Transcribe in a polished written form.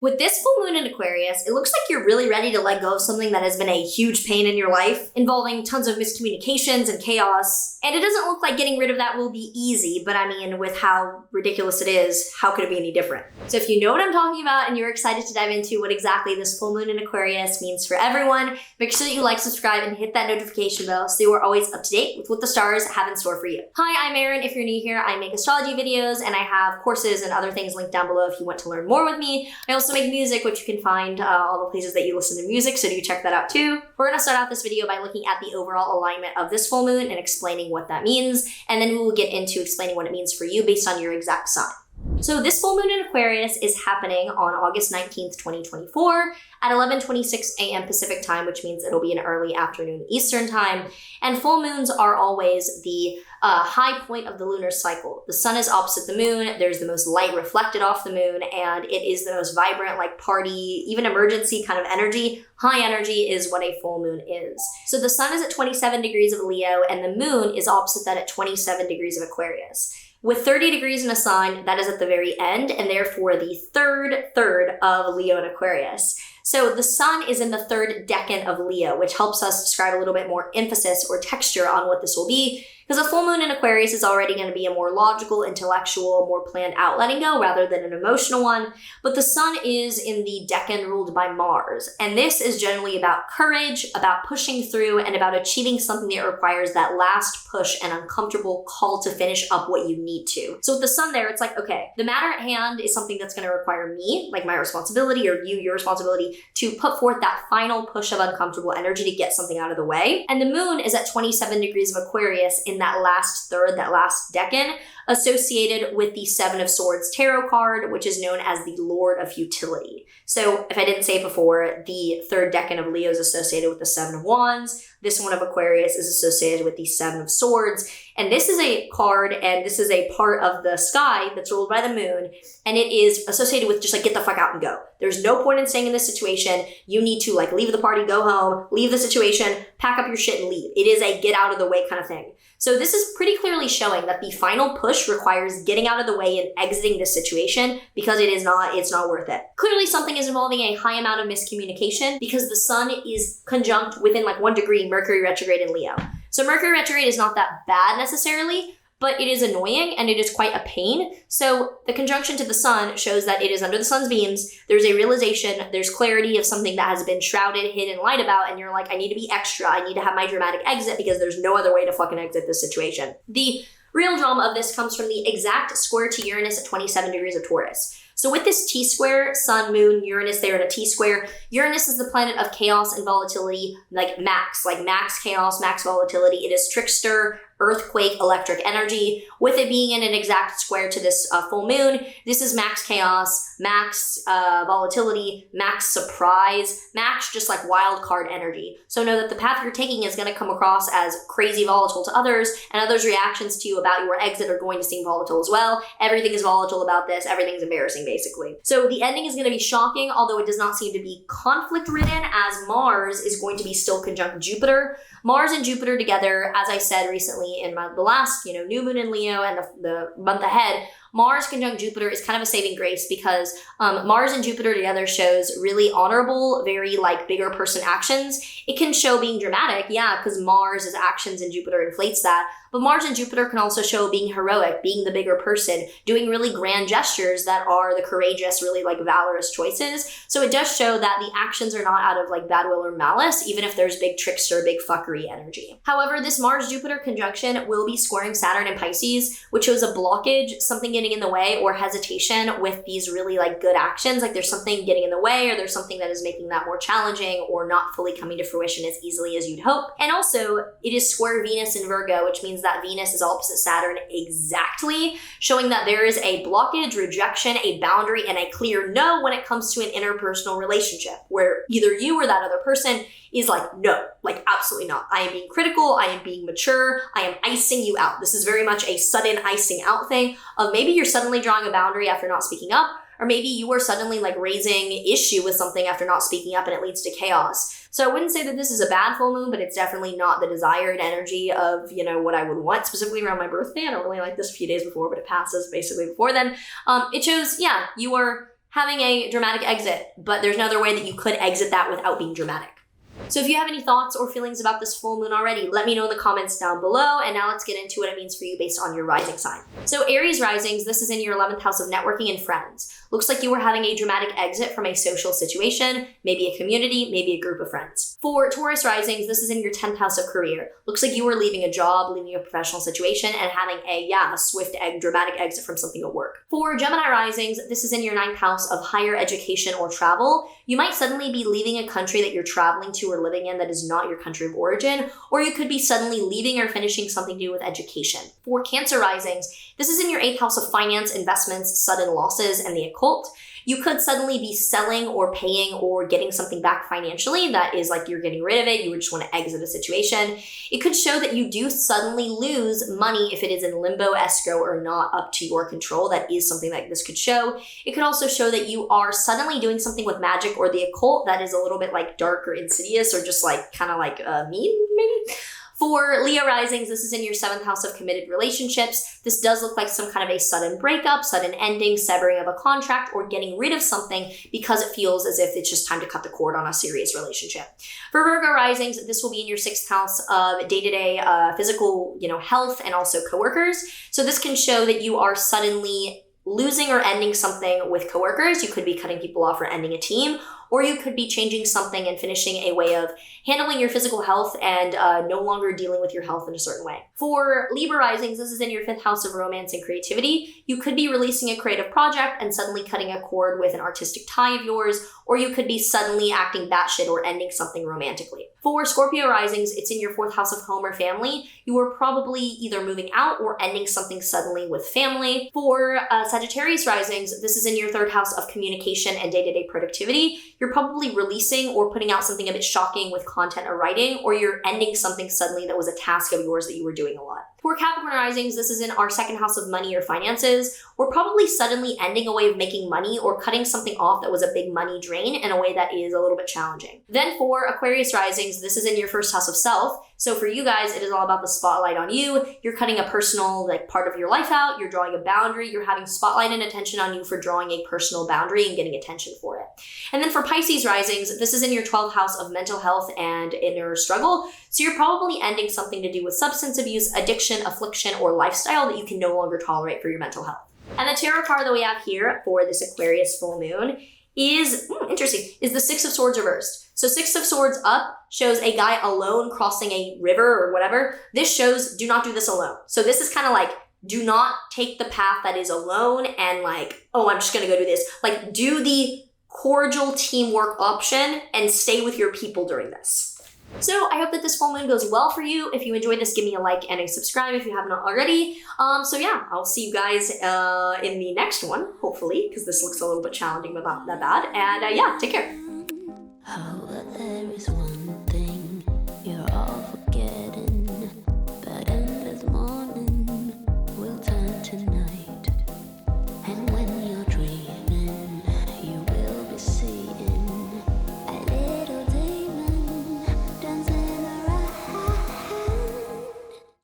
With this full moon in Aquarius, it looks like you're really ready to let go of something that has been a huge pain in your life, involving tons of miscommunications and chaos. And it doesn't look like getting rid of that will be easy, but I mean, with how ridiculous it is, how could it be any different? So if you know what I'm talking about and you're excited to dive into what exactly this full moon in Aquarius means for everyone, make sure that you like, subscribe, and hit that notification bell so you are always up to date with what the stars have in store for you. Hi, I'm Maren. If you're new here, I make astrology videos and I have courses and other things linked down below if you want to learn more with me. I also make music, which you can find all the places that you listen to music, so do check that out too. We're gonna start out this video by looking at the overall alignment of this full moon and explaining what that means, and then we will get into explaining what it means for you based on your exact sign. So this full moon in Aquarius is happening on August 19th, 2024 at 11:26 a.m. Pacific time, which means it'll be an early afternoon Eastern time. And full moons are always the high point of the lunar cycle. The sun is opposite the moon, there's the most light reflected off the moon, and it is the most vibrant, like party, even emergency kind of energy. High energy is what a full moon is. So the sun is at 27 degrees of Leo and the moon is opposite that at 27 degrees of Aquarius. With 30 degrees in a sign, that is at the very end, and therefore the third of Leo and Aquarius. So the sun is in the third decan of Leo, which helps us describe a little bit more emphasis or texture on what this will be, because a full moon in Aquarius is already going to be a more logical, intellectual, more planned out letting go rather than an emotional one. But the sun is in the decan ruled by Mars. And this is generally about courage, about pushing through, and about achieving something that requires that last push and uncomfortable call to finish up what you need to. So with the sun there, it's like, okay, the matter at hand is something that's going to require me, like my responsibility, or you, your responsibility, to put forth that final push of uncomfortable energy to get something out of the way. And the moon is at 27 degrees of Aquarius in that last third, that last decan, associated with the Seven of Swords tarot card, which is known as the Lord of Futility. So if I didn't say it before, the third decan of Leo is associated with the Seven of Wands. This one of Aquarius is associated with the Seven of Swords. And this is a card, and this is a part of the sky that's ruled by the moon, and it is associated with just like, get the fuck out and go. There's no point in staying in this situation. You need to like leave the party, go home, leave the situation, pack up your shit and leave. It is a get out of the way kind of thing. So this is pretty clearly showing that the final push requires getting out of the way and exiting this situation because it's not worth it. Clearly something is involving a high amount of miscommunication because the sun is conjunct within like 1 degree Mercury retrograde in Leo. So Mercury retrograde is not that bad necessarily, but it is annoying and it is quite a pain. So the conjunction to the sun shows that it is under the sun's beams. There's a realization, there's clarity of something that has been shrouded, hidden, light about, and you're like, I need to be extra. I need to have my dramatic exit because there's no other way to fucking exit this situation. The real drama of this comes from the exact square to Uranus at 27 degrees of Taurus. So with this T-square, sun, moon, Uranus there in a T-square, Uranus is the planet of chaos and volatility, like max chaos, max volatility. It is trickster, earthquake, electric energy. With it being in an exact square to this full moon, this is max chaos, max volatility, max surprise, max just like wild card energy. So know that the path you're taking is going to come across as crazy volatile to others, and others' reactions to you about your exit are going to seem volatile as well. Everything is volatile about this. Everything's embarrassing, basically. So the ending is going to be shocking, although it does not seem to be conflict-ridden, as Mars is going to be still conjunct Jupiter. Mars and Jupiter together, as I said recently in the last, new moon in Leo and the month ahead, Mars conjunct Jupiter is kind of a saving grace because Mars and Jupiter together shows really honorable, very like bigger person actions. It can show being dramatic, yeah, because Mars' actions and Jupiter inflates that. But Mars and Jupiter can also show being heroic, being the bigger person, doing really grand gestures that are the courageous, really like valorous choices. So it does show that the actions are not out of like bad will or malice, even if there's big trickster, big fuckery energy. However, this Mars-Jupiter conjunction will be squaring Saturn in Pisces, which shows a blockage, something getting in the way, or hesitation with these really like good actions. Like there's something getting in the way, or there's something that is making that more challenging or not fully coming to fruition as easily as you'd hope. And also, it is square Venus in Virgo, which means that Venus is opposite Saturn exactly, showing that there is a blockage, rejection, a boundary, and a clear no when it comes to an interpersonal relationship, where either you or that other person is like, no, like absolutely not. I am being critical, I am being mature, I am icing you out. This is very much a sudden icing out thing of maybe you're suddenly drawing a boundary after not speaking up, or maybe you are suddenly like raising issue with something after not speaking up and it leads to chaos. So I wouldn't say that this is a bad full moon, but it's definitely not the desired energy of, what I would want, specifically around my birthday. I don't really like this a few days before, but it passes basically before then. It shows, yeah, you are having a dramatic exit, but there's no other way that you could exit that without being dramatic. So if you have any thoughts or feelings about this full moon already, let me know in the comments down below. And now let's get into what it means for you based on your rising sign. So Aries risings, this is in your 11th house of networking and friends. Looks like you were having a dramatic exit from a social situation, maybe a community, maybe a group of friends. For Taurus risings, this is in your 10th house of career. Looks like you were leaving a job, leaving a professional situation, and having a swift, dramatic exit from something at work. For Gemini risings, this is in your 9th house of higher education or travel. You might suddenly be leaving a country that you're traveling to or living in that is not your country of origin, or you could be suddenly leaving or finishing something to do with education. For Cancer risings, this is in your 8th house of finance, investments, sudden losses, and the occult. You could suddenly be selling or paying or getting something back financially that is like you're getting rid of it, you would just want to exit a situation. It could show that you do suddenly lose money if it is in limbo, escrow, or not up to your control. That is something that this could show. It could also show that you are suddenly doing something with magic or the occult that is a little bit like dark or insidious or just like kind of like mean maybe. For Leo risings, this is in your 7th house of committed relationships. This does look like some kind of a sudden breakup, sudden ending, severing of a contract, or getting rid of something because it feels as if it's just time to cut the cord on a serious relationship. For Virgo risings, this will be in your 6th house of day-to-day physical, health and also coworkers. So this can show that you are suddenly losing or ending something with coworkers. You could be cutting people off or ending a team, or you could be changing something and finishing a way of handling your physical health and no longer dealing with your health in a certain way. For Libra risings, this is in your 5th house of romance and creativity. You could be releasing a creative project and suddenly cutting a cord with an artistic tie of yours, or you could be suddenly acting batshit or ending something romantically. For Scorpio risings, it's in your 4th house of home or family. You are probably either moving out or ending something suddenly with family. For Sagittarius risings, this is in your 3rd house of communication and day-to-day productivity. You're probably releasing or putting out something a bit shocking with content or writing, or you're ending something suddenly that was a task of yours that you were doing a lot. For Capricorn risings, this is in our 2nd house of money or finances. We're probably suddenly ending a way of making money or cutting something off that was a big money drain in a way that is a little bit challenging. Then for Aquarius risings, this is in your 1st house of self. So for you guys, it is all about the spotlight on you. You're cutting a personal part of your life out. You're drawing a boundary. You're having spotlight and attention on you for drawing a personal boundary and getting attention for it. And then for Pisces risings, this is in your 12th house of mental health and inner struggle. So you're probably ending something to do with substance abuse, addiction, affliction, or lifestyle that you can no longer tolerate for your mental health. And the tarot card that we have here for this Aquarius full moon is the 6 of Swords reversed. So 6 of Swords up shows a guy alone crossing a river or whatever. This shows do not do this alone. So this is kind of like, do not take the path that is alone and like, oh, I'm just going to go do this. Like, do the cordial teamwork option and stay with your people during this. So I hope that this full moon goes well for you. If you enjoyed this, give me a like and a subscribe if you have not already. So yeah, I'll see you guys in the next one, hopefully, because this looks a little bit challenging but not that bad. And yeah, take care.